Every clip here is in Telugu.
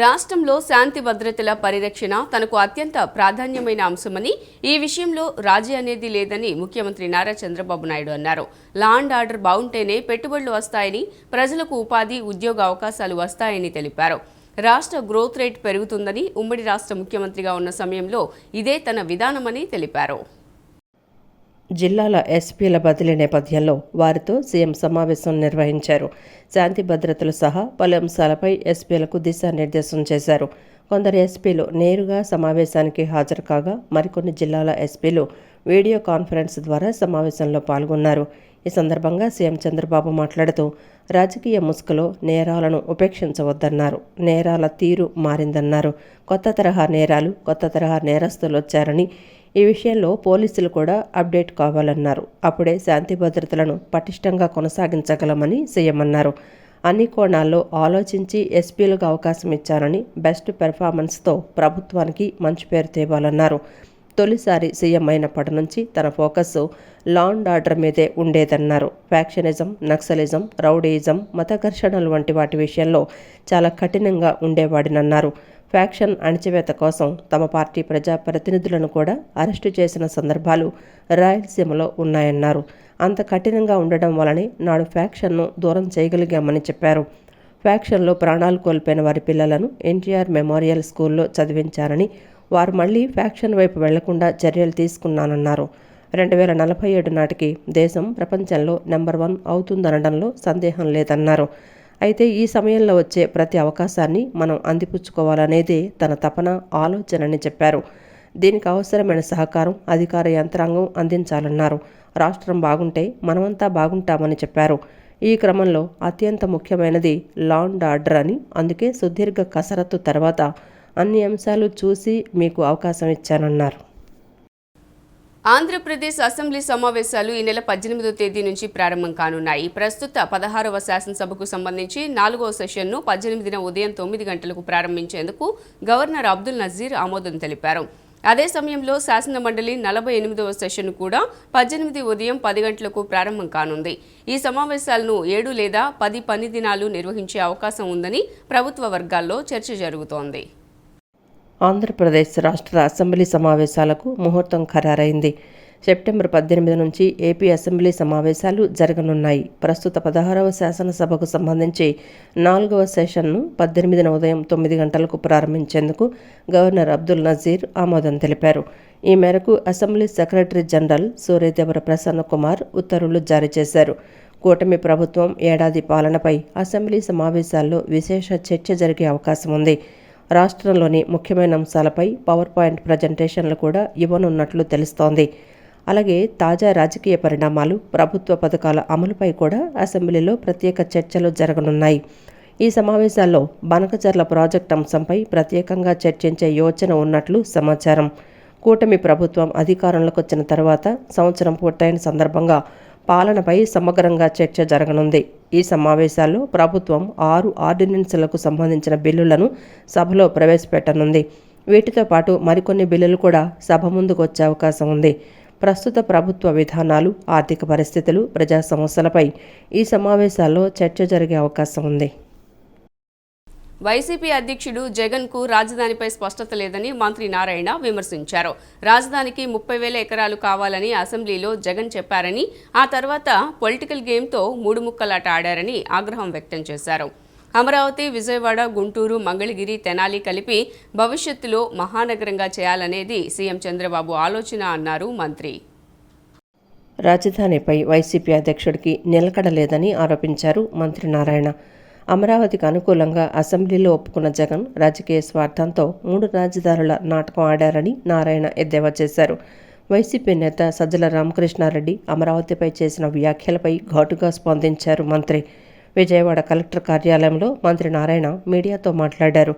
రాష్ట్రంలో శాంతి భద్రతల పరిరక్షణ తనకు అత్యంత ప్రాధాన్యమైన అంశమని, ఈ విషయంలో రాజీ అనేది లేదని ముఖ్యమంత్రి నారా చంద్రబాబు నాయుడు అన్నారు. లా అండ్ ఆర్డర్ బాగుంటేనే పెట్టుబడులు వస్తాయని, ప్రజలకు ఉపాధి, ఉద్యోగ అవకాశాలు వస్తాయని తెలిపారు. రాష్ట్ర గ్రోత్ రేట్ పెరుగుతుందని, ఉమ్మడి రాష్ట్ర ముఖ్యమంత్రిగా ఉన్న సమయంలో ఇదే తన విధానమని తెలిపారు. జిల్లాల ఎస్పీల బదిలీ నేపథ్యంలో వారితో సీఎం సమావేశం నిర్వహించారు. శాంతి భద్రతలు సహా పలు అంశాలపై ఎస్పీలకు దిశానిర్దేశం చేశారు. కొందరు ఎస్పీలు నేరుగా సమావేశానికి హాజరు కాగా, మరికొన్ని జిల్లాల ఎస్పీలు వీడియో కాన్ఫరెన్స్ ద్వారా సమావేశంలో పాల్గొన్నారు. ఈ సందర్భంగా సీఎం చంద్రబాబు మాట్లాడుతూ, రాజకీయ ముసుగులో నేరాలను ఉపేక్షించవద్దన్నారు. నేరాల తీరు మారిందన్నారు. కొత్త తరహా నేరాలు, కొత్త తరహా నేరస్తులు వచ్చారని, ఈ విషయంలో పోలీసులు కూడా అప్డేట్ కావాలన్నారు. అప్పుడే శాంతి భద్రతలను పటిష్టంగా కొనసాగించగలమని సీఎం అన్నారు. అన్ని కోణాల్లో ఆలోచించి ఎస్పీలకు అవకాశం ఇచ్చారని, బెస్ట్ పెర్ఫార్మెన్స్తో ప్రభుత్వానికి మంచి పేరు తేవాలన్నారు. తొలిసారి సీఎం అయినప్పటి నుంచి తన ఫోకస్ లా అండ్ ఆర్డర్ మీదే ఉండేదన్నారు. ఫ్యాక్షనిజం, నక్సలిజం, రౌడీయిజం, మత ఘర్షణలు వంటి వాటి విషయంలో చాలా కఠినంగా ఉండేవాడినన్నారు. ఫ్యాక్షన్ అణచివేత కోసం తమ పార్టీ ప్రజాప్రతినిధులను కూడా అరెస్టు చేసిన సందర్భాలు రాయలసీమలో ఉన్నాయన్నారు. అంత కఠినంగా ఉండడం వలనే నాడు ఫ్యాక్షన్ను దూరం చేయగలిగామని చెప్పారు. ఫ్యాక్షన్లో ప్రాణాలు కోల్పోయిన వారి పిల్లలను ఎన్టీఆర్ మెమోరియల్ స్కూల్లో చదివించారని, వారు మళ్లీ ఫ్యాక్షన్ వైపు వెళ్లకుండా చర్యలు తీసుకున్నానన్నారు. 2047 నాటికి దేశం ప్రపంచంలో నెంబర్ 1 అవుతుందనడంలో సందేహం లేదన్నారు. అయితే ఈ సమయంలో వచ్చే ప్రతి అవకాశాన్ని మనం అందిపుచ్చుకోవాలనేదే తన తపన, ఆలోచనని చెప్పారు. దీనికి అవసరమైన సహకారం అధికార యంత్రాంగం అందించాలన్నారు. రాష్ట్రం బాగుంటే మనమంతా బాగుంటామని చెప్పారు. ఈ క్రమంలో అత్యంత ముఖ్యమైనది లా అండ్ ఆర్డర్ అని, అందుకే సుదీర్ఘ కసరత్తు తర్వాత అన్ని అంశాలు చూసి మీకు అవకాశం ఇచ్చానన్నారు. ఆంధ్రప్రదేశ్ అసెంబ్లీ సమావేశాలు ఈ నెల 18వ తేదీ నుంచి ప్రారంభం కానున్నాయి. ప్రస్తుత 16వ శాసనసభకు సంబంధించి 4వ సెషన్ను 18న ఉదయం 9 గంటలకు ప్రారంభించేందుకు గవర్నర్ అబ్దుల్ నజీర్ ఆమోదం తెలిపారు. అదే సమయంలో శాసన మండలి 48వ సెషన్ కూడా 18 ఉదయం 10 గంటలకు ప్రారంభం కానుంది. ఈ సమావేశాలను 7 లేదా 10 పని దినాలు నిర్వహించే అవకాశం ఉందని ప్రభుత్వ వర్గాల్లో చర్చ జరుగుతోంది. ఆంధ్రప్రదేశ్ రాష్ట్ర అసెంబ్లీ సమావేశాలకు ముహూర్తం ఖరారైంది. సెప్టెంబర్ 18 నుంచి ఏపీ అసెంబ్లీ సమావేశాలు జరగనున్నాయి. ప్రస్తుత 16వ శాసనసభకు సంబంధించి 4వ సెషన్ను 18న ఉదయం 9 గంటలకు ప్రారంభించేందుకు గవర్నర్ అబ్దుల్ నజీర్ ఆమోదం తెలిపారు. ఈ మేరకు assembly secretary general Suryadevara Prasanna Kumar ఉత్తర్వులు జారీ చేశారు. కూటమి ప్రభుత్వం ఏడాది పాలనపై అసెంబ్లీ సమావేశాల్లో విశేష చర్చ జరిగే అవకాశం ఉంది. రాష్ట్రంలోని ముఖ్యమైన అంశాలపై పవర్ పాయింట్ ప్రజెంటేషన్లు కూడా ఇవ్వనున్నట్లు తెలుస్తోంది. అలాగే తాజా రాజకీయ పరిణామాలు, ప్రభుత్వ పథకాల అమలుపై కూడా అసెంబ్లీలో ప్రత్యేక చర్చలు జరగనున్నాయి. ఈ సమావేశాల్లో బనకచర్ల ప్రాజెక్టు అంశంపై ప్రత్యేకంగా చర్చించే యోచన ఉన్నట్లు సమాచారం. కూటమి ప్రభుత్వం అధికారంలోకి వచ్చిన తర్వాత సంవత్సరం పూర్తయిన సందర్భంగా పాలనపై సమగ్రంగా చర్చ జరగనుంది. ఈ సమావేశాల్లో ప్రభుత్వం 6 ఆర్డినెన్స్లకు సంబంధించిన బిల్లులను సభలో ప్రవేశపెట్టనుంది. వీటితో పాటు మరికొన్ని బిల్లులు కూడా సభ ముందుకు వచ్చే అవకాశం ఉంది. ప్రస్తుత ప్రభుత్వ విధానాలు, ఆర్థిక పరిస్థితులు, ప్రజా సమస్యలపై ఈ సమావేశాల్లో చర్చ జరిగే అవకాశం ఉంది. వైసీపీ అధ్యక్షుడు జగన్కు రాజధానిపై స్పష్టత లేదని మంత్రి నారాయణ విమర్శించారు. రాజధానికి 30,000 ఎకరాలు కావాలని అసెంబ్లీలో జగన్ చెప్పారని, ఆ తర్వాత పొలిటికల్ గేమ్తో 3 ముక్కలాట ఆడారని ఆగ్రహం వ్యక్తం చేశారు. అమరావతి, విజయవాడ, గుంటూరు, మంగళగిరి, తెనాలి కలిపి భవిష్యత్తులో మహానగరంగా చేయాలనేది సీఎం చంద్రబాబు ఆలోచన అన్నారు మంత్రి. రాజధానిపై వైసీపీ అధ్యక్షుడికి నిలకడ లేదని ఆరోపించారు మంత్రి నారాయణ. అమరావతికి అనుకూలంగా అసెంబ్లీలో ఒప్పుకున్న జగన్ రాజకీయ స్వార్థంతో 3 రాజధానుల నాటకం ఆడారని నారాయణ ఎద్దేవా చేశారు. వైసీపీ నేత సజ్జల రామకృష్ణారెడ్డి అమరావతిపై చేసిన వ్యాఖ్యలపై ఘాటుగా స్పందించారు మంత్రి. విజయవాడ కలెక్టర్ కార్యాలయంలో మంత్రి నారాయణ మీడియాతో మాట్లాడారు.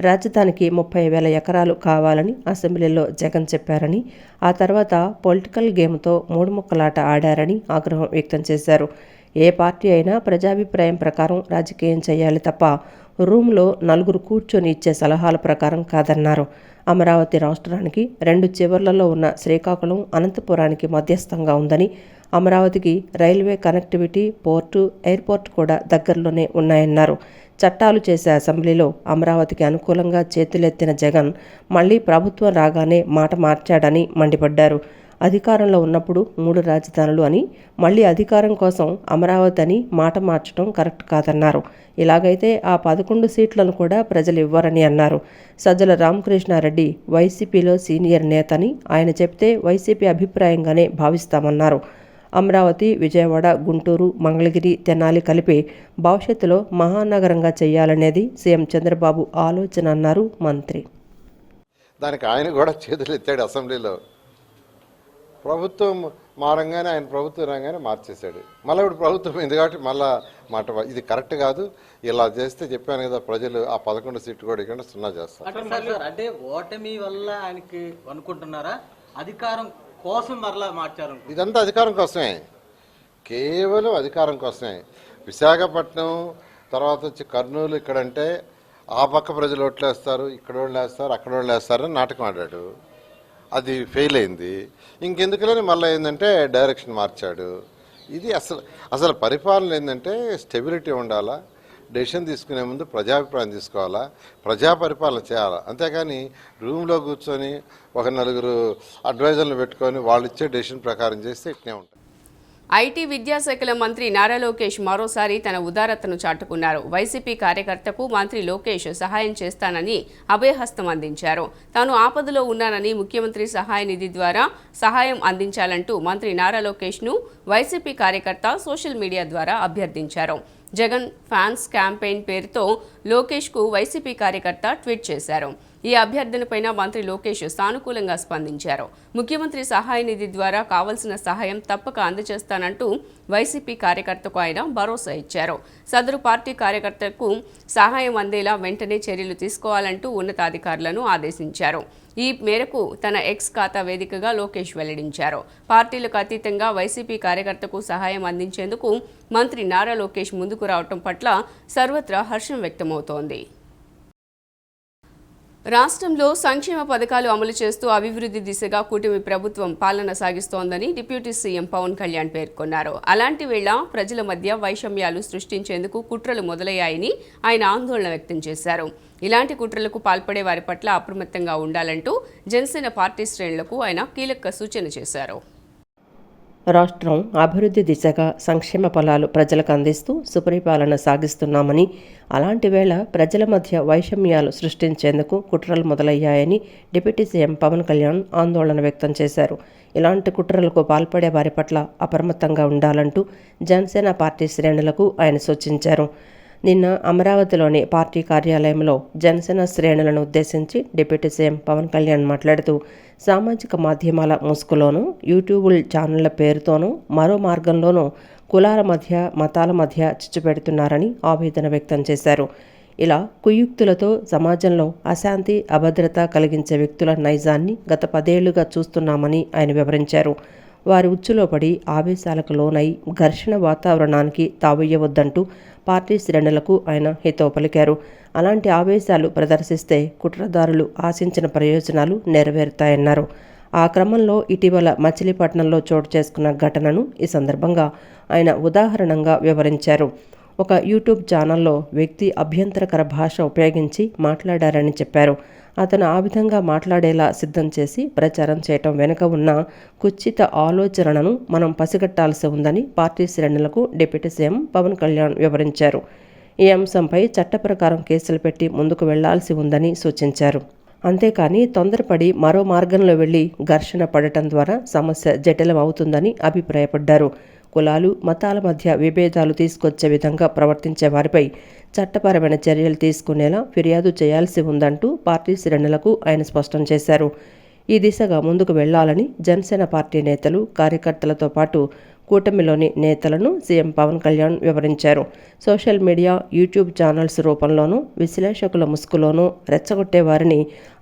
రాజధానికి 30,000 ఎకరాలు కావాలని అసెంబ్లీలో జగన్ చెప్పారని, ఆ తర్వాత పొలిటికల్ గేమ్తో 3 ముక్కలాట ఆడారని ఆగ్రహం వ్యక్తం చేశారు. ఏ పార్టీ అయినా ప్రజాభిప్రాయం ప్రకారం రాజకీయం చేయాలి తప్ప రూమ్లో 4 కూర్చొని ఇచ్చే సలహాల ప్రకారం కాదన్నారు. అమరావతి రాష్ట్రానికి 2 చివర్లలో ఉన్న శ్రీకాకుళం, అనంతపురానికి మధ్యస్థంగా ఉందని, అమరావతికి రైల్వే కనెక్టివిటీ, పోర్టు, ఎయిర్పోర్ట్ కూడా దగ్గరలోనే ఉన్నాయన్నారు. చట్టాలు చేసే అసెంబ్లీలో అమరావతికి అనుకూలంగా చేతులెత్తిన జగన్ మళ్లీ ప్రభుత్వం రాగానే మాట మార్చాడని మండిపడ్డారు. అధికారంలో ఉన్నప్పుడు 3 రాజధానులు అని, మళ్లీ అధికారం కోసం అమరావతి అని మాట మార్చడం కరెక్ట్ కాదన్నారు. ఇలాగైతే ఆ 11 సీట్లను కూడా ప్రజలు ఇవ్వరని అన్నారు. సజ్జల రామకృష్ణారెడ్డి వైసీపీలో సీనియర్ నేతని, ఆయన చెప్తే వైసీపీ అభిప్రాయంగానే భావిస్తామన్నారు. అమరావతి, విజయవాడ, గుంటూరు, మంగళగిరి, తెనాలి కలిపి భవిష్యత్తులో మహానగరంగా చేయాలనేది సీఎం చంద్రబాబు ఆలోచన అన్నారు మంత్రి. దానికి ఆయన కూడా చేతులు ఎత్తాడు అసెంబ్లీలో. ప్రభుత్వం మారంగానే ఆయన ప్రభుత్వం రాగానే మార్చేశాడు. మళ్ళీ ఇప్పుడు ప్రభుత్వం ఉంది కాబట్టి మళ్ళా మాట ఇది కరెక్ట్ కాదు, ఇలా చేస్తే చెప్పాను కదా ప్రజలు ఆ 11 సీట్లు కూడా ఇక్కడ 0 చేస్తారు. అంటే ఓటమి వల్ల ఆయనకి అనుకుంటున్నారా, అధికారం కోసం మరలా మార్చారు? ఇదంతా అధికారం కోసమే, కేవలం అధికారం కోసమే. విశాఖపట్నం తర్వాత వచ్చి కర్నూలు ఇక్కడంటే ఆ పక్క ప్రజలు ఓట్లు వేస్తారు, ఇక్కడ వాళ్ళు వేస్తారు, అక్కడ వాళ్ళు వేస్తారని నాటకం ఆడాడు. అది ఫెయిల్ అయింది. ఇంకెందుకులని మళ్ళీ ఏంటంటే డైరెక్షన్ మార్చాడు. ఇది అసలు పరిపాలన ఏంటంటే స్టెబిలిటీ ఉండాలా, డెసిషన్ తీసుకునే ముందు ప్రజాభిప్రాయం తీసుకోవాలా, ప్రజా పరిపాలన చేయాలా. అంతేకాని రూమ్లో కూర్చొని ఒక 4 అడ్వైజర్లు పెట్టుకొని వాళ్ళు ఇచ్చే డెసిషన్ ప్రకారం చేస్తే ఇట్నే ఉంటుంది. ఐటీ విద్యాశాఖల మంత్రి నారా లోకేష్ మరోసారి తన ఉదారతను చాటుకున్నారు. వైసీపీ కార్యకర్తకు మంత్రి లోకేష్ సహాయం చేస్తానని అభయహస్తం అందించారు. తాను ఆపదలో ఉన్నానని ముఖ్యమంత్రి సహాయ నిధి ద్వారా సహాయం అందించాలంటూ మంత్రి నారా లోకేష్ను వైసీపీ కార్యకర్త సోషల్ మీడియా ద్వారా అభ్యర్థించారు. జగన్ ఫ్యాన్స్ క్యాంపెయిన్ పేరుతో లోకేష్కు వైసీపీ కార్యకర్త ట్వీట్ చేశారు. ఈ అభ్యర్థనపైన మంత్రి లోకేష్ సానుకూలంగా స్పందించారు. ముఖ్యమంత్రి సహాయ నిధి ద్వారా కావలసిన సహాయం తప్పక అందజేస్తానంటూ వైసీపీ కార్యకర్తకు ఆయన భరోసా ఇచ్చారు. సదరు పార్టీ కార్యకర్తలకు సహాయం అందేలా వెంటనే చర్యలు తీసుకోవాలంటూ ఉన్నతాధికారులను ఆదేశించారు. ఈ మేరకు తన ఎక్స్ ఖాతా వేదికగా లోకేష్ వెల్లడించారు. పార్టీలకు అతీతంగా వైసీపీ కార్యకర్తకు సహాయం అందించేందుకు మంత్రి నారా లోకేష్ ముందుకు రావటం పట్ల సర్వత్రా హర్షం వ్యక్తమవుతోంది. రాష్ట్రంలో సంక్షేమ పథకాలు అమలు చేస్తూ అభివృద్ధి దిశగా కూటమి ప్రభుత్వం పాలన సాగిస్తోందని డిప్యూటీ సీఎం పవన్ కళ్యాణ్ పేర్కొన్నారు. అలాంటి వేళ ప్రజల మధ్య వైషమ్యాలు సృష్టించేందుకు కుట్రలు మొదలయ్యాయని ఆయన ఆందోళన వ్యక్తం చేశారు. ఇలాంటి కుట్రలకు పాల్పడే వారి పట్ల అప్రమత్తంగా ఉండాలంటూ జనసేన పార్టీ శ్రేణులకు ఆయన కీలక సూచన చేశారు. రాష్ట్రం అభివృద్ధి దిశగా సంక్షేమ ఫలాలు ప్రజలకు అందిస్తూ సుపరిపాలన సాగిస్తున్నామని, అలాంటి వేళ ప్రజల మధ్య వైషమ్యాలు సృష్టించేందుకు కుట్రలు మొదలయ్యాయని డిప్యూటీ సీఎం పవన్ కళ్యాణ్ ఆందోళన వ్యక్తం చేశారు. ఇలాంటి కుట్రలకు పాల్పడే వారి పట్ల అప్రమత్తంగా ఉండాలంటూ జనసేన పార్టీ శ్రేణులకు ఆయన సూచించారు. నిన్న అమరావతిలోని పార్టీ కార్యాలయంలో జనసేన శ్రేణులను ఉద్దేశించి డిప్యూటీ సీఎం పవన్ కళ్యాణ్ మాట్లాడుతూ, సామాజిక మాధ్యమాల ముసుగులోనూ, యూట్యూబ్ ఛానళ్ల పేరుతోనూ, మరో మార్గంలోనూ కులాల మధ్య, మతాల మధ్య చిచ్చు పెడుతున్నారని ఆవేదన వ్యక్తం చేశారు. ఇలా కుయుక్తులతో సమాజంలో అశాంతి, అభద్రత కలిగించే వ్యక్తుల నైజాన్ని గత 10 ఏళ్లుగా చూస్తున్నామని ఆయన వివరించారు. వారి ఉచ్చులో పడి ఆవేశాలకు లోనై ఘర్షణ వాతావరణానికి తావయ్యవద్దంటూ పార్టీ శ్రేణులకు ఆయన హితవు పలికారు. అలాంటి ఆవేశాలు ప్రదర్శిస్తే కుట్రదారులు ఆశించిన ప్రయోజనాలు నెరవేరుతాయన్నారు. ఆ క్రమంలో ఇటీవల మచిలీపట్నంలో చోటు చేసుకున్న ఘటనను ఈ సందర్భంగా ఆయన ఉదాహరణంగా వివరించారు. ఒక యూట్యూబ్ ఛానల్లో వ్యక్తి అభ్యంతరకర భాష ఉపయోగించి మాట్లాడారని చెప్పారు. అతను ఆ విధంగా మాట్లాడేలా సిద్ధం చేసి ప్రచారం చేయటం వెనుక ఉన్న కుత్సిత ఆలోచనలను మనం పసిగట్టాల్సి ఉందని పార్టీ శ్రేణులకు డిప్యూటీ సీఎం పవన్ కళ్యాణ్ వివరించారు. ఈ అంశంపై చట్ట ప్రకారం కేసులు పెట్టి ముందుకు వెళ్లాల్సి ఉందని సూచించారు. అంతేకాని తొందరపడి మరో మార్గంలో వెళ్లి ఘర్షణ పడటం ద్వారా సమస్య జటిలం అవుతుందని అభిప్రాయపడ్డారు. కులాలు, మతాల మధ్య విభేదాలు తీసుకొచ్చే విధంగా ప్రవర్తించే వారిపై చట్టపరమైన చర్యలు తీసుకునేలా ఫిర్యాదు చేయాల్సి ఉందంటూ పార్టీ శ్రేణులకు ఆయన స్పష్టం చేశారు. ఈ దిశగా ముందుకు వెళ్లాలని జనసేన పార్టీ నేతలు, కార్యకర్తలతో పాటు కూటమిలోని నేతలను సీఎం పవన్ కళ్యాణ్ వివరించారు. సోషల్ మీడియా, యూట్యూబ్ ఛానల్స్ రూపంలోనూ, విశ్లేషకుల ముసుగులోనూ రెచ్చగొట్టే వారిని,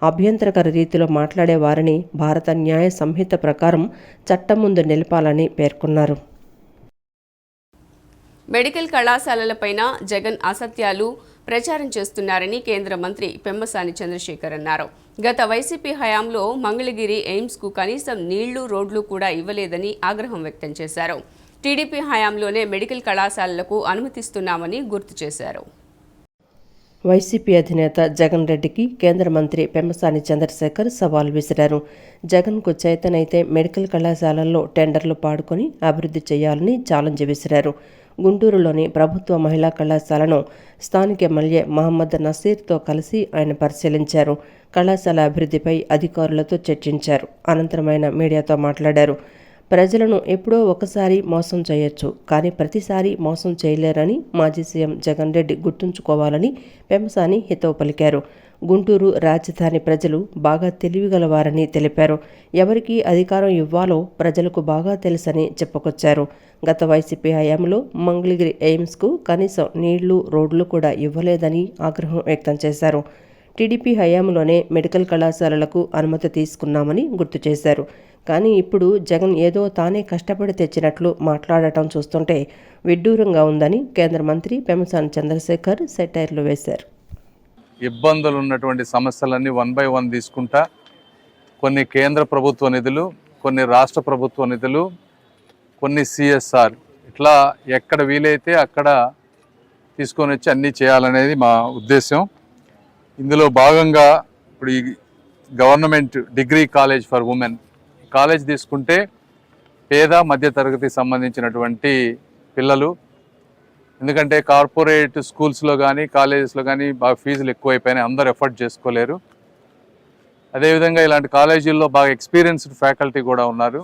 అభ్యంతరకర రీతిలో మాట్లాడే వారిని భారత న్యాయ సంహిత ప్రకారం చట్టం ముందు నిలపాలని పేర్కొన్నారు. మెడికల్ కళాశాలలపైన జగన్ అసత్యాలు ప్రచారం చేస్తున్నారని కేంద్ర మంత్రి పెమ్మసాని చంద్రశేఖర్ అన్నారు. గత వైసీపీ హయాంలో మంగళగిరి ఎయిమ్స్కు కనీసం నీళ్లు, రోడ్లు కూడా ఇవ్వలేదని ఆగ్రహం వ్యక్తం చేశారు. టీడీపీ హయాంలోనే మెడికల్ కళాశాలలకు అనుమతిస్తున్నామని గుర్తు చేశారు. వైసీపీ అధినేత జగన్ రెడ్డికి కేంద్ర మంత్రి పెమ్మసాని చంద్రశేఖర్ సవాల్ విసిరారు. జగన్కు చేతనైతే మెడికల్ కళాశాలల్లో టెండర్లు పాడుకొని అభివృద్ధి చేయాలని ఛాలెంజ్ విసిరారు. గుంటూరులోని ప్రభుత్వ మహిళా కళాశాలను స్థానిక ఎమ్మెల్యే మహమ్మద్ నసీర్తో కలిసి ఆయన పరిశీలించారు. కళాశాల అభివృద్ధిపై అధికారులతో చర్చించారు. అనంతరం ఆయన మీడియాతో మాట్లాడారు. ప్రజలను ఎప్పుడో ఒకసారి మోసం చేయొచ్చు, కానీ ప్రతిసారి మోసం చేయలేరని మాజీ సీఎం జగన్ రెడ్డి గుర్తుంచుకోవాలని పెమ్మసాని హితవు పలికారు. గుంటూరు రాజధాని ప్రజలు బాగా తెలివిగలవారని తెలిపారు. ఎవరికి అధికారం ఇవ్వాలో ప్రజలకు బాగా తెలుసని చెప్పుకొచ్చారు. గత వైసీపీ హయాంలో మంగళగిరి ఎయిమ్స్కు కనీసం నీళ్లు, రోడ్లు కూడా ఇవ్వలేదని ఆగ్రహం వ్యక్తం చేశారు. టీడీపీ హయాంలోనే మెడికల్ కళాశాలలకు అనుమతి తీసుకున్నామని గుర్తు చేశారు. కానీ ఇప్పుడు జగన్ ఏదో తానే కష్టపడి తెచ్చినట్లు మాట్లాడటం చూస్తుంటే విడ్డూరంగా ఉందని కేంద్ర మంత్రి పెమ్మసాని చంద్రశేఖర్ సెటైర్లు వేశారు. ఇబ్బందులు ఉన్నటువంటి సమస్యలన్నీ 1 by 1 తీసుకుంటా కొన్ని కేంద్ర ప్రభుత్వ నిధులు, కొన్ని రాష్ట్ర ప్రభుత్వ నిధులు, కొన్ని CSR ఇట్లా ఎక్కడ వీలైతే అక్కడ తీసుకొని వచ్చి అన్నీ చేయాలనేది మా ఉద్దేశం. ఇందులో భాగంగా ఇప్పుడు ఈ government degree college for women college తీసుకుంటే పేద మధ్యతరగతికి సంబంధించినటువంటి పిల్లలు, ఎందుకంటే కార్పొరేట్ స్కూల్స్లో కానీ కాలేజెస్లో కానీ బాగా ఫీజులు ఎక్కువైపోయినాయి, అందరూ ఎఫర్ట్ చేసుకోలేరు. అదేవిధంగా ఇలాంటి కాలేజీల్లో బాగా ఎక్స్పీరియన్స్డ్ ఫ్యాకల్టీ కూడా ఉన్నారు.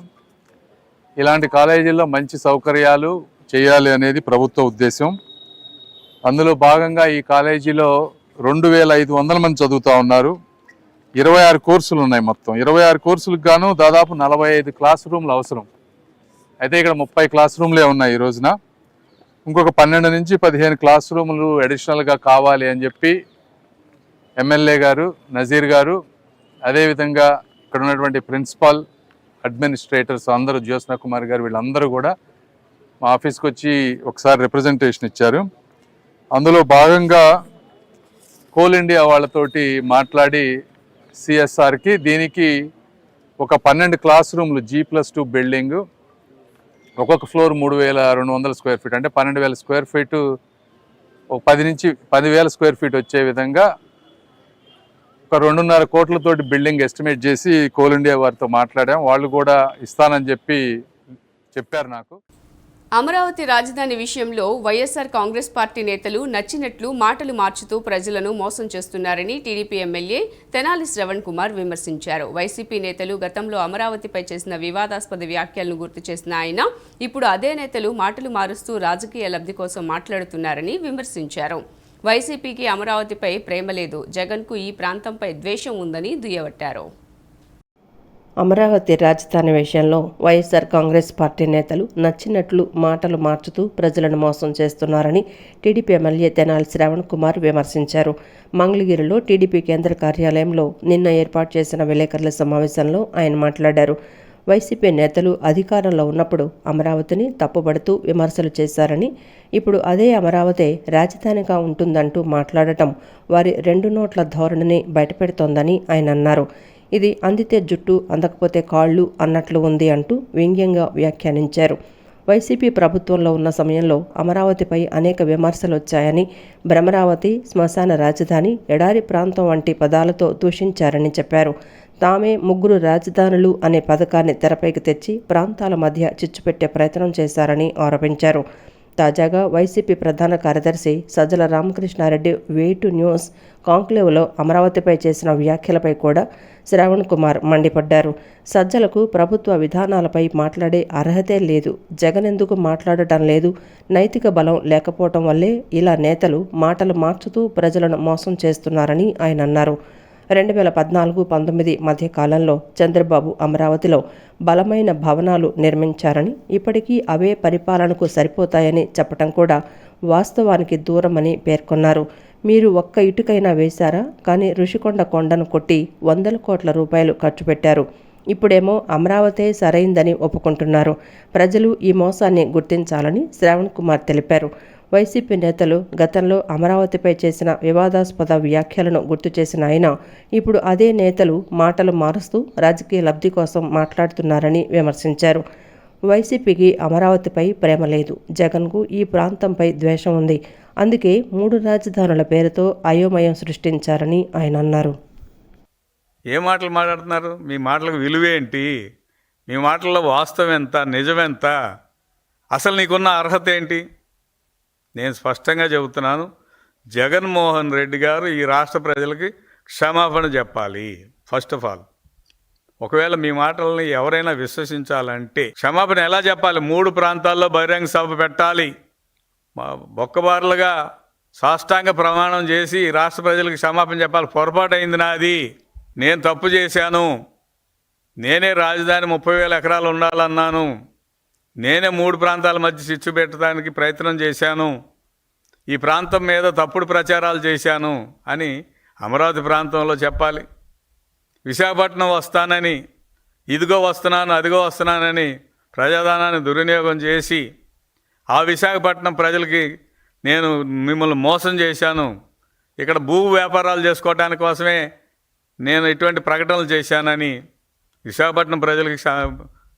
ఇలాంటి కాలేజీల్లో మంచి సౌకర్యాలు చేయాలి అనేది ప్రభుత్వ ఉద్దేశం. అందులో భాగంగా ఈ కాలేజీలో 2500 మంది చదువుతూ ఉన్నారు. 26 కోర్సులు ఉన్నాయి. మొత్తం 26 కోర్సులకు గాను దాదాపు 45 క్లాస్ రూమ్లు అవసరం. అయితే ఇక్కడ 30 క్లాస్ రూమ్లే ఉన్నాయి ఈ రోజున. ఇంకొక 12 నుంచి 15 క్లాస్ రూములు అడిషనల్గా కావాలి అని చెప్పి ఎమ్మెల్యే గారు, నజీర్ గారు, అదేవిధంగా ఇక్కడ ఉన్నటువంటి ప్రిన్సిపాల్, అడ్మినిస్ట్రేటర్స్ అందరూ, జ్యోత్స్న కుమార్ గారు, వీళ్ళందరూ కూడా మా ఆఫీస్కి వచ్చి ఒకసారి రిప్రజెంటేషన్ ఇచ్చారు. అందులో భాగంగా కోల్ ఇండియా వాళ్ళతోటి మాట్లాడి CSRకి దీనికి ఒక 12 క్లాస్ రూమ్లు G+2 బిల్డింగ్, ఒక్కొక్క ఫ్లోర్ 3200 స్క్వేర్ ఫీట్, అంటే 12,000 స్క్వేర్ ఫీటు, ఒక 10 నుంచి 10,000 స్క్వేర్ ఫీట్ వచ్చే విధంగా ఒక 2.5 కోట్లతోటి బిల్డింగ్ ఎస్టిమేట్ చేసి కోల్ ఇండియా వారితో మాట్లాడాం. వాళ్ళు కూడా ఇస్తానని చెప్పారు నాకు. అమరావతి రాజధాని విషయంలో వైఎస్ఆర్ కాంగ్రెస్ పార్టీ నేతలు నచ్చినట్లు మాటలు మార్చుతూ ప్రజలను మోసం చేస్తున్నారని టీడీపీ ఎమ్మెల్యే తెనాలి శ్రవణ్ కుమార్ విమర్శించారు. వైసీపీ నేతలు గతంలో అమరావతిపై చేసిన వివాదాస్పద వ్యాఖ్యలను గుర్తు చేసిన ఆయన ఇప్పుడు అదే నేతలు మాటలు మారుస్తూ రాజకీయ లబ్ధి కోసం మాట్లాడుతున్నారని విమర్శించారు. వైసీపీకి అమరావతిపై ప్రేమ లేదు, జగన్కు ఈ ప్రాంతంపై ద్వేషం ఉందని దుయ్యబట్టారు. అమరావతి రాజధాని విషయంలో వైఎస్ఆర్ కాంగ్రెస్ పార్టీ నేతలు నచ్చినట్లు మాటలు మార్చుతూ ప్రజలను మోసం చేస్తున్నారని టీడీపీ ఎమ్మెల్యే తెనాలి శ్రవణ్ కుమార్ విమర్శించారు. మంగళగిరిలో టీడీపీ కేంద్ర కార్యాలయంలో నిన్న ఏర్పాటు చేసిన విలేకరుల సమావేశంలో ఆయన మాట్లాడారు. వైసీపీ నేతలు అధికారంలో ఉన్నప్పుడు అమరావతిని తప్పుబడుతూ విమర్శలు చేశారని, ఇప్పుడు అదే అమరావతి రాజధానిగా ఉంటుందంటూ మాట్లాడటం వారి 2 నోట్ల ధోరణిని బయటపెడుతోందని ఆయన అన్నారు. ఇది అందితే జుట్టు, అందకపోతే కాళ్ళు అన్నట్లు ఉంది అంటూ వ్యంగ్యంగా వ్యాఖ్యానించారు. వైసీపీ ప్రభుత్వంలో ఉన్న సమయంలో అమరావతిపై అనేక విమర్శలు వచ్చాయని, భ్రమరావతి, శ్మశాన రాజధాని, ఎడారి ప్రాంతం వంటి పదాలతో దూషించారని చెప్పారు. తామే 3 రాజధానులు అనే పథకాన్ని తెరపైకి తెచ్చి ప్రాంతాల మధ్య చిచ్చుపెట్టే ప్రయత్నం చేశారని ఆరోపించారు. తాజాగా వైసీపీ ప్రధాన కార్యదర్శి సజ్జల రామకృష్ణారెడ్డి వేటు న్యూస్ కాంక్లేవ్లో అమరావతిపై చేసిన వ్యాఖ్యలపై కూడా శ్రవణ్ కుమార్ మండిపడ్డారు. సజ్జలకు ప్రభుత్వ విధానాలపై మాట్లాడే అర్హతే లేదు, జగన్ ఎందుకు మాట్లాడటం లేదు, నైతిక బలం లేకపోవటం వల్లే ఇలా నేతలు మాటలు మార్చుతూ ప్రజలను మోసం చేస్తున్నారని ఆయన అన్నారు. 2014-19 మధ్య కాలంలో చంద్రబాబు అమరావతిలో బలమైన భవనాలు నిర్మించారని, ఇప్పటికీ అవే పరిపాలనకు సరిపోతాయని చెప్పటం కూడా వాస్తవానికి దూరమని పేర్కొన్నారు. మీరు ఒక్క ఇటుకైనా వేశారా? కానీ ఋషికొండ కొండను కొట్టి 100 కోట్ల రూపాయలు ఖర్చు పెట్టారు. ఇప్పుడేమో అమరావతే సరైందని ఒప్పుకుంటున్నారు. ప్రజలు ఈ మోసాన్ని గుర్తించాలని శ్రవణ్ కుమార్ తెలిపారు. వైసీపీ నేతలు గతంలో అమరావతిపై చేసిన వివాదాస్పద వ్యాఖ్యలను గుర్తు చేసిన ఆయన ఇప్పుడు అదే నేతలు మాటలు మారుస్తూ రాజకీయ లబ్ధి కోసం మాట్లాడుతున్నారని విమర్శించారు. వైసీపీకి అమరావతిపై ప్రేమ లేదు, జగన్కు ఈ ప్రాంతంపై ద్వేషం ఉంది. అందుకే 3 రాజధానుల పేరుతో అయోమయం సృష్టించారని ఆయన అన్నారు. ఏ మాటలు మాట్లాడుతున్నారు? మీ మాటలకు విలువేంటి? మీ మాటల్లో వాస్తవం ఎంత, నిజమెంత? అసలు నీకున్న అర్హత ఏంటి? నేను స్పష్టంగా చెబుతున్నాను, జగన్మోహన్ రెడ్డి గారు ఈ రాష్ట్ర ప్రజలకి క్షమాపణ చెప్పాలి. ఫస్ట్ ఆఫ్ ఆల్, ఒకవేళ మీ మాటలని ఎవరైనా విశ్వసించాలంటే క్షమాపణ ఎలా చెప్పాలి? 3 ప్రాంతాల్లో బహిరంగ సభ పెట్టాలి. బొక్కబారులుగా సాష్టాంగ ప్రమాణం చేసి రాష్ట్ర ప్రజలకు క్షమాపణ చెప్పాలి. పొరపాటు అయింది నాది, నేను తప్పు చేశాను, నేనే రాజధాని 30,000 ఎకరాలు ఉండాలన్నాను, నేనే 3 ప్రాంతాల మధ్య చిచ్చు పెట్టడానికి ప్రయత్నం చేశాను, ఈ ప్రాంతం మీద తప్పుడు ప్రచారాలు చేశాను అని అమరావతి ప్రాంతంలో చెప్పాలి. విశాఖపట్నం వస్తానని, ఇదిగో వస్తున్నాను, అదిగో వస్తున్నానని ప్రజాధనాన్ని దుర్వినియోగం చేసి ఆ విశాఖపట్నం ప్రజలకి నేను మిమ్మల్ని మోసం చేశాను, ఇక్కడ భూ వ్యాపారాలు చేసుకోవడానికి కోసమే నేను ఇటువంటి ప్రకటనలు చేశానని విశాఖపట్నం ప్రజలకి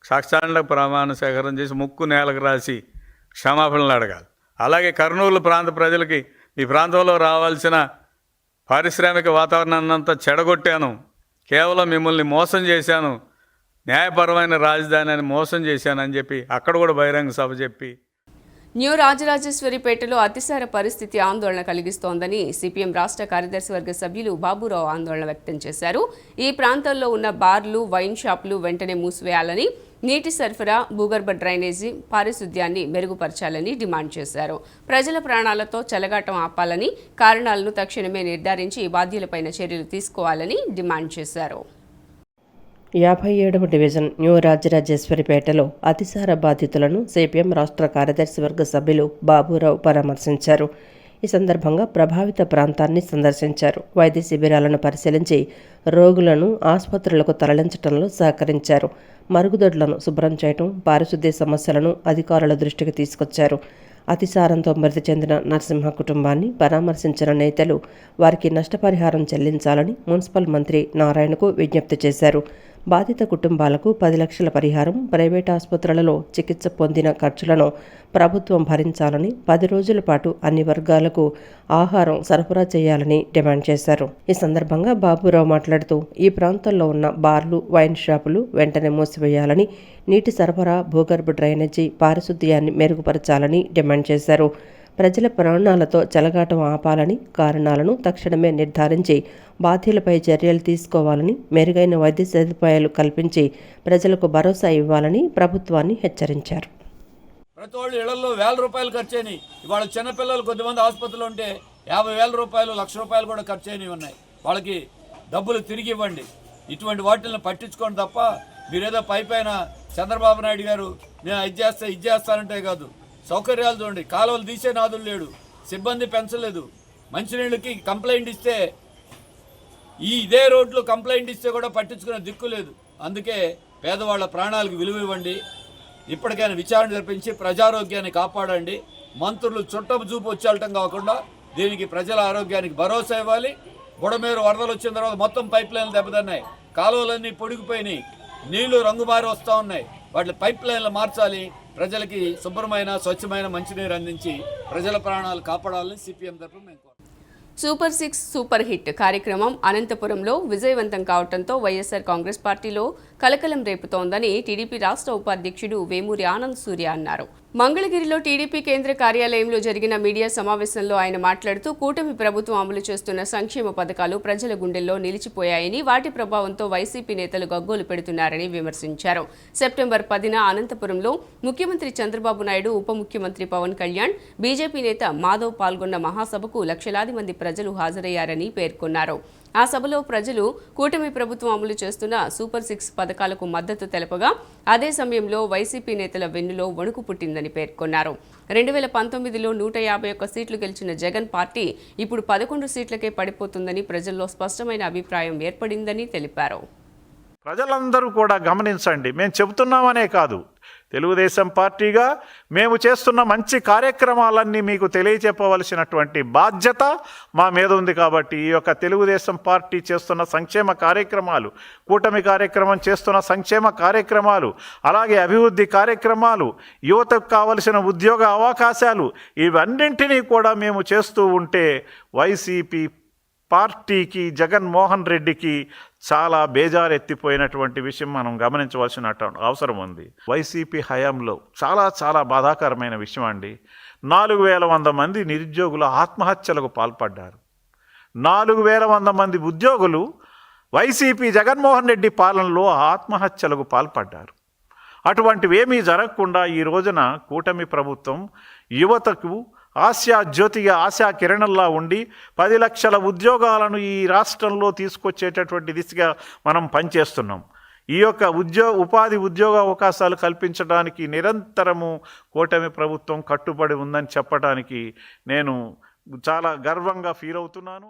సాక్షాండ ప్రమాణ సేకరణ చేసి ముక్కు నేలకు రాసి క్షమాపణలు అడగాలి. అలాగే కర్నూలు ప్రాంత ప్రజలకి ఈ ప్రాంతంలో రావాల్సిన పారిశ్రామిక వాతావరణాన్ని అంతా చెడగొట్టాను, కేవలం మిమ్మల్ని మోసం చేశాను, న్యాయపరమైన రాజధాని అని మోసం చేశానని చెప్పి అక్కడ కూడా బహిరంగ సభ చెప్పి. న్యూ రాజరాజేశ్వరిపేటలో అతిసార పరిస్థితి ఆందోళన కలిగిస్తోందని సిపిఎం రాష్ట్ర కార్యదర్శి వర్గ సభ్యులు బాబురావు ఆందోళన వ్యక్తం చేశారు. ఈ ప్రాంతంలో ఉన్న బార్లు, వైన్ షాపులు వెంటనే మూసివేయాలని, నీటి సరఫరా, భూగర్భ డ్రైనేజీ, పారిశుద్ధ్యాన్ని మెరుగుపరచాలని డిమాండ్ చేశారు. ప్రజల ప్రాణాలతో చెలగాటం ఆపాలని, కారణాలను తక్షణమే నిర్ధారించి బాధ్యులపైన చర్యలు తీసుకోవాలని డిమాండ్ చేశారు. 57వ డివిజన్ న్యూ రాజరాజేశ్వరిపేటలో అతిసార బాధితులను సిపిఎం రాష్ట్ర కార్యదర్శి వర్గ సభ్యులు బాబురావు పరామర్శించారు. ఈ సందర్భంగా ప్రభావిత ప్రాంతాన్ని సందర్శించారు. వైద్య శిబిరాలను పరిశీలించి రోగులను ఆసుపత్రులకు తరలించడంలో సహకరించారు. మరుగుదొడ్లను శుభ్రం చేయడం, పారిశుద్ధ్య సమస్యలను అధికారుల దృష్టికి తీసుకొచ్చారు. అతిసారంతో మృతి చెందిన నరసింహ కుటుంబాన్ని పరామర్శించిన నేతలు వారికి నష్టపరిహారం చెల్లించాలని మున్సిపల్ మంత్రి నారాయణకు విజ్ఞప్తి చేశారు. బాధిత కుటుంబాలకు 10 లక్షల పరిహారం, ప్రైవేట్ ఆసుపత్రులలో చికిత్స పొందిన ఖర్చులను ప్రభుత్వం భరించాలని, 10 రోజుల పాటు అన్ని వర్గాలకు ఆహారం సరఫరా చేయాలని డిమాండ్ చేశారు. ఈ సందర్భంగా బాబురావు మాట్లాడుతూ ఈ ప్రాంతంలో ఉన్న బార్లు, వైన్ షాపులు వెంటనే మూసివేయాలని, నీటి సరఫరా, భూగర్భ డ్రైనేజీ, పారిశుద్ధ్యాన్ని మెరుగుపరచాలని డిమాండ్ చేశారు. ప్రజల ప్రాణాలతో చెలగాటం ఆపాలని, కారణాలను తక్షణమే నిర్ధారించి బాధ్యులపై చర్యలు తీసుకోవాలని, మెరుగైన వైద్య సదుపాయాలు కల్పించి ప్రజలకు భరోసా ఇవ్వాలని ప్రభుత్వాన్ని హెచ్చరించారు. ప్రతి వాళ్ళు ఇళ్లలో ₹1,000 ఖర్చు అయినాయి. ఇవాళ చిన్నపిల్లలు కొంతమంది ఆసుపత్రిలో ఉంటే ₹50,000, ₹1,00,000 కూడా ఖర్చు అయినవి ఉన్నాయి. వాళ్ళకి డబ్బులు తిరిగి ఇవ్వండి. ఇటువంటి వాటిని పట్టించుకోండి తప్ప మీరేదో పైపైన చంద్రబాబు నాయుడు గారు నేను ఇది చేస్తానంటే కాదు. సౌకర్యాలు చూడండి, కాలువలు తీసే నాదులు లేడు, సిబ్బంది పెంచలేదు. మంచినీళ్ళకి కంప్లైంట్ ఇస్తే ఇదే రోడ్లు కంప్లైంట్ ఇస్తే కూడా పట్టించుకునే దిక్కు లేదు. అందుకే పేదవాళ్ల ప్రాణాలకు విలువ ఇవ్వండి. ఇప్పటికైనా విచారణ జరిపించి ప్రజారోగ్యాన్ని కాపాడండి. మంత్రులు చుట్టపు చూపు వచ్చేయటం కాకుండా దీనికి ప్రజల ఆరోగ్యానికి భరోసా ఇవ్వాలి. బుడమేరు వరదలు వచ్చిన తర్వాత మొత్తం పైప్ లైన్లు దెబ్బతిన్నాయి, కాలువలన్నీ పొడిగిపోయినాయి, నీళ్లు రంగుమారి వస్తూ ఉన్నాయి. వాటి పైప్ లైన్లు మార్చాలి. ప్రజలకి శుభ్రమైన, స్వచ్ఛమైన మంచినీరు అందించి ప్రజల ప్రాణాలు కాపాడాలని సిపిఎం తరఫున మేము సూపర్ 6 సూపర్ హిట్ కార్యక్రమం అనంతపురంలో విజయవంతం కావడంతో వైఎస్ఆర్ కాంగ్రెస్ పార్టీలో కలకలం రేపుతోందని టీడీపీ రాష్ట్ర ఉపాధ్యక్షుడు వేమూరి ఆనంద్ సూర్య అన్నారు. మంగళగిరిలో టీడీపీ కేంద్ర కార్యాలయంలో జరిగిన మీడియా సమావేశంలో ఆయన మాట్లాడుతూ కూటమి ప్రభుత్వం అమలు చేస్తున్న సంక్షేమ పథకాలు ప్రజల గుండెల్లో నిలిచిపోయాయని, వాటి ప్రభావంతో వైసీపీ నేతలు గగ్గోలు పెడుతున్నారని విమర్శించారు. సెప్టెంబర్ 10న అనంతపురంలో ముఖ్యమంత్రి చంద్రబాబు నాయుడు, ఉప ముఖ్యమంత్రి పవన్ కళ్యాణ్, బీజేపీ నేత మాధవ్ పాల్గొన్న మహాసభకు లక్షలాది మంది ప్రజలు హాజరయ్యారని పేర్కొన్నారు. ఆ సభలో ప్రజలు కూటమి ప్రభుత్వం అమలు చేస్తున్న సూపర్ 6 పథకాలకు మద్దతు తెలపగా, అదే సమయంలో వైసీపీ నేతల వెన్నులో వణుకు పుట్టిందని పేర్కొన్నారు. 2019లో 151 సీట్లు గెలిచిన జగన్ పార్టీ ఇప్పుడు 11 సీట్లకే పడిపోతుందని ప్రజల్లో స్పష్టమైన అభిప్రాయం ఏర్పడిందని తెలిపారు. ప్రజలందరూ కూడా గమనించండి, మేము చెబుతున్నామనే కాదు, తెలుగుదేశం పార్టీగా మేము చేస్తున్న మంచి కార్యక్రమాలన్నీ మీకు తెలియచెప్పవలసినటువంటి బాధ్యత మా మీద ఉంది. కాబట్టి ఈ యొక్క తెలుగుదేశం పార్టీ చేస్తున్న సంక్షేమ కార్యక్రమాలు, కూటమి కార్యక్రమం చేస్తున్న సంక్షేమ కార్యక్రమాలు, అలాగే అభివృద్ధి కార్యక్రమాలు, యువతకు కావలసిన ఉద్యోగ అవకాశాలు, ఇవన్నింటినీ కూడా మేము చేస్తూ ఉంటే వైసీపీ పార్టీకి, జగన్మోహన్ రెడ్డికి చాలా బేజారెత్తిపోయినటువంటి విషయం మనం గమనించవలసిన అవసరం ఉంది. వైసీపీ హయాంలో చాలా బాధాకరమైన విషయం అండి. 4100 మంది నిరుద్యోగులు ఆత్మహత్యలకు పాల్పడ్డారు. 4100 మంది ఉద్యోగులు వైసీపీ జగన్మోహన్ రెడ్డి పాలనలో ఆత్మహత్యలకు పాల్పడ్డారు. అటువంటివి ఏమీ జరగకుండా ఈ రోజున కూటమి ప్రభుత్వం యువతకు ఆశా జ్యోతిగా, ఆశా కిరణంలా ఉండి 10 లక్షల ఉద్యోగాలను ఈ రాష్ట్రంలో తీసుకొచ్చేటటువంటి దిశగా మనం పనిచేస్తున్నాం. ఈ యొక్క ఉపాధి ఉద్యోగ అవకాశాలు కల్పించడానికి నిరంతరము కూటమి ప్రభుత్వం కట్టుబడి ఉందని చెప్పడానికి నేను చాలా గర్వంగా ఫీల్ అవుతున్నాను.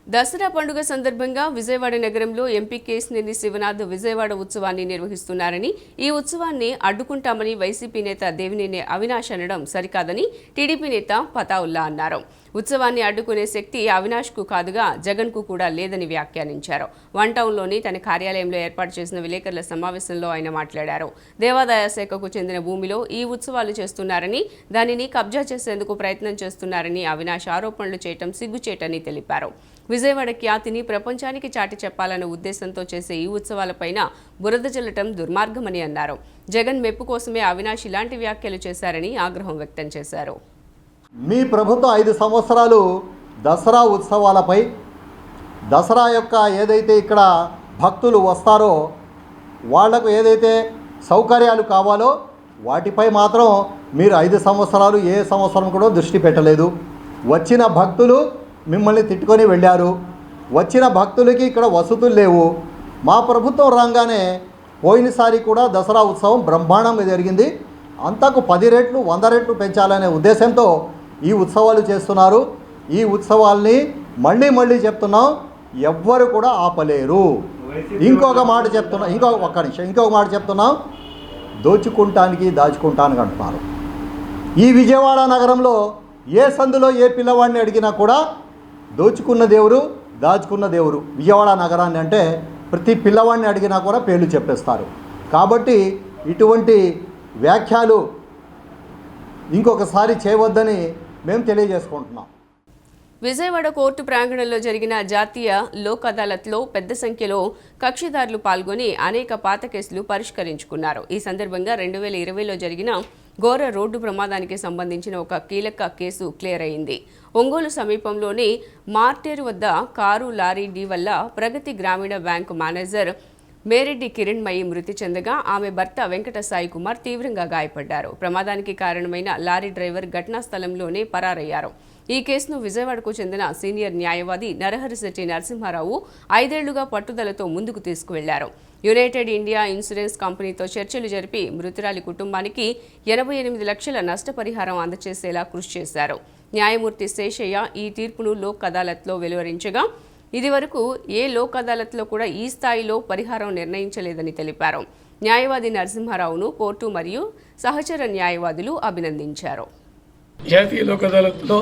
దసరా పండుగ సందర్భంగా విజయవాడ నగరంలో ఎంపీ కేశినేని శివనాథ్ విజయవాడ ఉత్సవాన్ని నిర్వహిస్తున్నారని, ఈ ఉత్సవాన్ని అడ్డుకుంటామని వైసీపీ నేత దేవినేని అవినాష్ అనడం సరికాదని టీడీపీ నేత పతావుల్లా అన్నారు. ఉత్సవాన్ని అడ్డుకునే శక్తి అవినాష్కు కాదుగా జగన్కు కూడా లేదని వ్యాఖ్యానించారు. వన్ టౌన్లోని తన కార్యాలయంలో ఏర్పాటు చేసిన విలేకరుల సమావేశంలో ఆయన మాట్లాడారు. దేవాదాయ శాఖకు చెందిన భూమిలో ఈ ఉత్సవాలు చేస్తున్నారని, దానిని కబ్జా చేసేందుకు ప్రయత్నం చేస్తున్నారని అవినాష్ ఆరోపణలు చేయటం సిగ్గుచేటని తెలిపారు. విజయవాడ ఖ్యాతిని ప్రపంచానికి చాటి చెప్పాలన్న ఉద్దేశంతో చేసే ఈ ఉత్సవాలపైన బురద జల్లటం దుర్మార్గమని అన్నారు. జగన్ మెప్పు కోసమే అవినాష్ ఇలాంటి వ్యాఖ్యలు చేశారని ఆగ్రహం వ్యక్తం చేశారు. మీ ప్రభుత్వం 5 సంవత్సరాలు దసరా ఉత్సవాలపై, దసరా యొక్క ఏదైతే ఇక్కడ భక్తులు వస్తారో వాళ్లకు ఏదైతే సౌకర్యాలు కావాలో వాటిపై మాత్రం మీరు 5 సంవత్సరాలు ఏ సంవత్సరం కూడా దృష్టి పెట్టలేదు. వచ్చిన భక్తులు మిమ్మల్ని తిట్టుకొని వెళ్ళారు. వచ్చిన భక్తులకి ఇక్కడ వసతులు లేవు. మా ప్రభుత్వం రాగానే పోయినసారి కూడా దసరా ఉత్సవం బ్రహ్మాండంగా జరిగింది. అంతకు 10 రెట్లు 100 రెట్లు పెంచాలనే ఉద్దేశంతో ఈ ఉత్సవాలు చేస్తున్నారు. ఈ ఉత్సవాల్ని మళ్ళీ చెప్తున్నాం, ఎవ్వరు కూడా ఆపలేరు. ఇంకొక మాట చెప్తున్నాం, దోచుకుంటానికి దాచుకుంటానికి అంటున్నారు. ఈ విజయవాడ నగరంలో ఏ సందులో ఏ పిల్లవాడిని అడిగినా కూడా దోచుకున్న దేవురు, దాచుకున్న దేవురు విజయవాడ నగరాన్ని అంటే ప్రతి పిల్లవాడిని అడిగినా కూడా పేర్లు చెప్పేస్తారు. కాబట్టి ఇటువంటి వ్యాఖ్యలు ఇంకొకసారి చేయవద్దని మేము తెలియజేసుకుంటున్నాం. విజయవాడ కోర్టు ప్రాంగణంలో జరిగిన జాతీయ లోక్ అదాలత్లో పెద్ద సంఖ్యలో కక్షిదారులు పాల్గొని అనేక పాత కేసులు పరిష్కరించుకున్నారు. ఈ సందర్భంగా 2020లో జరిగిన ఘోర రోడ్డు ప్రమాదానికి సంబంధించిన ఒక కీలక కేసు క్లియర్ అయింది. ఒంగోలు సమీపంలోని మార్టేరు వద్ద కారు లారీ ఢీ వల్ల ప్రగతి గ్రామీణ బ్యాంకు మేనేజర్ మేరెడ్డి కిరణ్మయి మృతి చెందగా ఆమె భర్త వెంకట సాయి కుమార్ తీవ్రంగా గాయపడ్డారు. ప్రమాదానికి కారణమైన లారీ డ్రైవర్ ఘటనా స్థలంలోనే పరారయ్యారు. ఈ కేసును విజయవాడకు చెందిన సీనియర్ న్యాయవాది నరహరిశెట్టి నరసింహారావు 5 ఏళ్లుగా పట్టుదలతో ముందుకు తీసుకువెళ్లారు. యునైటెడ్ ఇండియా ఇన్సూరెన్స్ కంపెనీతో చర్చలు జరిపి మృతురాలి కుటుంబానికి 88 లక్షల నష్టపరిహారం అందజేసేలా కృషి చేశారు. న్యాయమూర్తి శేషయ్య ఈ తీర్పును లోక్ అదాలత్లో వెలువరించగా ఇదివరకు ఏ లోక్ అదాలత్లో కూడా ఈ స్థాయిలో పరిహారం నిర్ణయించలేదని తెలిపారు. న్యాయవాది నరసింహారావును కోర్టు మరియు సహచర న్యాయవాదులు అభినందించారు. జాతీయ లోక్ అదాలత్లో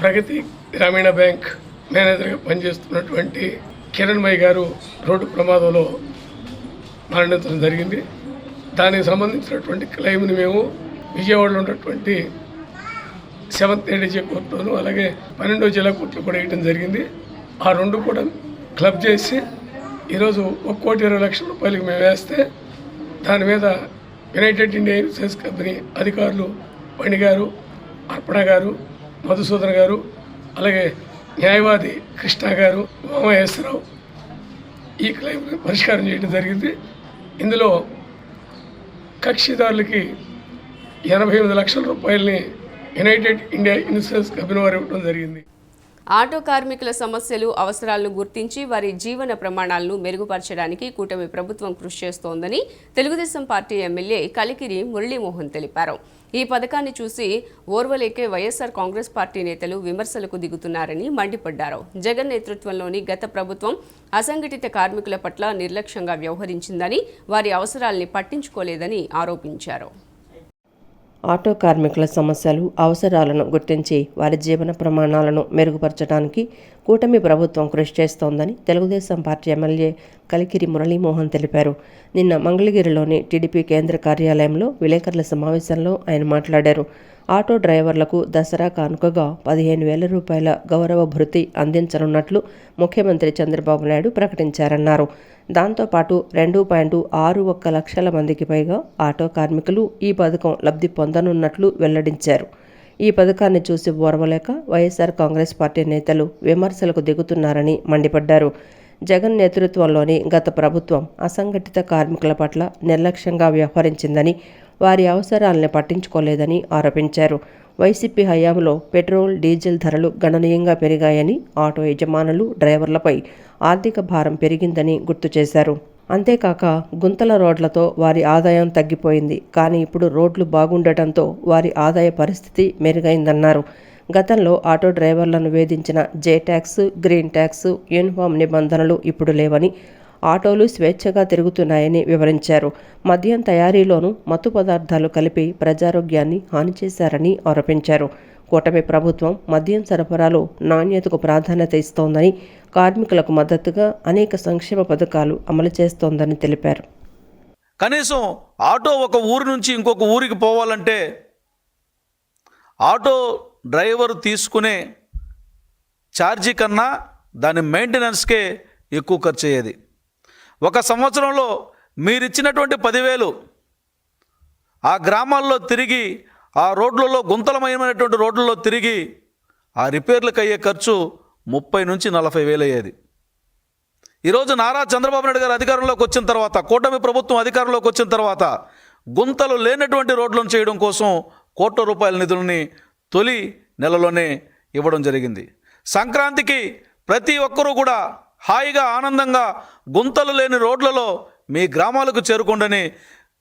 ప్రగతి గ్రామీణ బ్యాంక్ మేనేజర్గా పనిచేస్తున్నటువంటి కిరణ్మయి గారు రోడ్డు ప్రమాదంలో మరణించడం జరిగింది. దానికి సంబంధించినటువంటి క్లెయిమ్ని మేము విజయవాడలో ఉన్నటువంటి 7th ADJ కోర్టులోను అలాగే 12వ జిల్లా కోర్టులో కూడా వేయడం జరిగింది. ఆ రెండు కూడా క్లబ్ చేసి ఈరోజు 1,20,00,000 రూపాయలకి మేము వేస్తే దాని మీద యునైటెడ్ ఇండియా ఇన్సూరెన్స్ కంపెనీ అధికారులు పణి గారు, అర్పణ గారు, మధుసూదన్ గారు, అలాగే న్యాయవాది కృష్ణ గారు, ఉమామహేశ్వరరావు ఈ క్లెయిమ్ పరిష్కారం చేయడం జరిగింది. ఇందులో కక్షిదారులకి 88 లక్షల రూపాయలని యునైటెడ్ ఇండియా ఇన్సూరెన్స్ కంపెనీ వారు ఇవ్వడం జరిగింది. ఆటో కార్మికుల సమస్యలు, అవసరాలను గుర్తించి వారి జీవన ప్రమాణాలను మెరుగుపరచడానికి కూటమి ప్రభుత్వం కృషి చేస్తోందని తెలుగుదేశం పార్టీ ఎమ్మెల్యే కలికిరి మురళీమోహన్ తెలిపారు. ఈ పథకాన్ని చూసి ఓర్వలేకే వైఎస్ఆర్ కాంగ్రెస్ పార్టీ నేతలు విమర్శలకు దిగుతున్నారని మండిపడ్డారు. జగన్ నేతృత్వంలోని గత ప్రభుత్వం అసంఘటిత కార్మికుల పట్ల నిర్లక్ష్యంగా వ్యవహరించిందని, వారి అవసరాల్ని పట్టించుకోలేదని ఆరోపించారు. ఆటో కార్మికుల సమస్యలు, అవసరాలను గుర్తించి వారి జీవన ప్రమాణాలను మెరుగుపరచడానికి కూటమి ప్రభుత్వం కృషి చేస్తోందని తెలుగుదేశం పార్టీ ఎమ్మెల్యే కలికిరి మురళీమోహన్ తెలిపారు. నిన్న మంగళగిరిలోని టీడీపీ కేంద్ర కార్యాలయంలో విలేకరుల సమావేశంలో ఆయన మాట్లాడారు. ఆటో డ్రైవర్లకు దసరా కానుకగా 15,000 రూపాయల గౌరవ భృతి అందించనున్నట్లు ముఖ్యమంత్రి చంద్రబాబు నాయుడు ప్రకటించారన్నారు. దాంతోపాటు 2.61 లక్షల మందికి పైగా ఆటో కార్మికులు ఈ పథకం లబ్ధి పొందనున్నట్లు వెల్లడించారు. ఈ పథకాన్ని చూసి ఓర్వలేక వైఎస్ఆర్ కాంగ్రెస్ పార్టీ నేతలు విమర్శలకు దిగుతున్నారని మండిపడ్డారు. జగన్ నేతృత్వంలోని గత ప్రభుత్వం అసంఘటిత కార్మికుల పట్ల నిర్లక్ష్యంగా వ్యవహరించిందని, వారి అవసరాలను పట్టించుకోలేదని ఆరోపించారు. వైసీపీ హయాంలో పెట్రోల్, డీజిల్ ధరలు గణనీయంగా పెరిగాయని, ఆటో యజమానులు, డ్రైవర్లపై ఆర్థిక భారం పెరిగిందని గుర్తు చేశారు. అంతేకాక గుంతల రోడ్లతో వారి ఆదాయం తగ్గిపోయింది. కానీ ఇప్పుడు రోడ్లు బాగుండటంతో వారి ఆదాయ పరిస్థితి మెరుగైందన్నారు. గతంలో ఆటో డ్రైవర్లను వేధించిన జే ట్యాక్స్, గ్రీన్ ట్యాక్స్, యూనిఫామ్ నిబంధనలు ఇప్పుడు లేవని, ఆటోలు స్వేచ్ఛగా తిరుగుతున్నాయని వివరించారు. మద్యం తయారీలోనూ మత్తు పదార్థాలు కలిపి ప్రజారోగ్యాన్ని హాని చేశారని ఆరోపించారు. కూటమి ప్రభుత్వం మద్యం సరఫరాలో నాణ్యతకు ప్రాధాన్యత ఇస్తోందని, కార్మికులకు మద్దతుగా అనేక సంక్షేమ పథకాలు అమలు చేస్తోందని తెలిపారు. కనీసం ఆటో ఒక ఊరి నుంచి ఇంకొక ఊరికి పోవాలంటే ఆటో డ్రైవర్ తీసుకునే ఛార్జీ కన్నా దాని మెయింటెనెన్స్కే ఎక్కువ ఖర్చు అయ్యేది. ఒక సంవత్సరంలో మీరిచ్చినటువంటి 10,000 ఆ గ్రామాల్లో తిరిగి, ఆ రోడ్లలో గుంతలమయమైనటువంటి రోడ్లలో తిరిగి ఆ రిపేర్లకు అయ్యే ఖర్చు 30,000 నుంచి 40,000 అయ్యేది. ఈరోజు నారా చంద్రబాబు నాయుడు గారు అధికారంలోకి వచ్చిన తర్వాత, కూటమి ప్రభుత్వం అధికారంలోకి వచ్చిన తర్వాత గుంతలు లేనటువంటి రోడ్లను చేయడం కోసం ₹1,00,00,000 నిధులని తొలి నెలలోనే ఇవ్వడం జరిగింది. సంక్రాంతికి ప్రతి ఒక్కరూ కూడా హాయిగా ఆనందంగా గుంతలు లేని రోడ్లలో మీ గ్రామాలకు చేరుకోండని,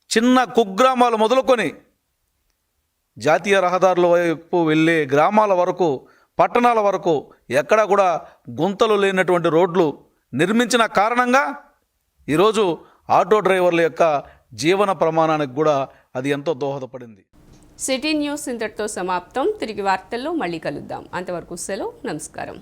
చిన్న కుగ్రామాలు మొదలుకొని జాతీయ రహదారుల వైపు వెళ్ళే గ్రామాల వరకు, పట్టణాల వరకు ఎక్కడా కూడా గుంతలు లేనటువంటి రోడ్లు నిర్మించిన కారణంగా ఈరోజు ఆటో డ్రైవర్ల యొక్క జీవన ప్రమాణానికి కూడా అది ఎంతో దోహదపడింది. సిటీ న్యూస్ ఇంతటితో సమాప్తం. తిరిగి వార్తల్లో మళ్ళీ కలుద్దాం. అంతవరకు సెలవు. నమస్కారం.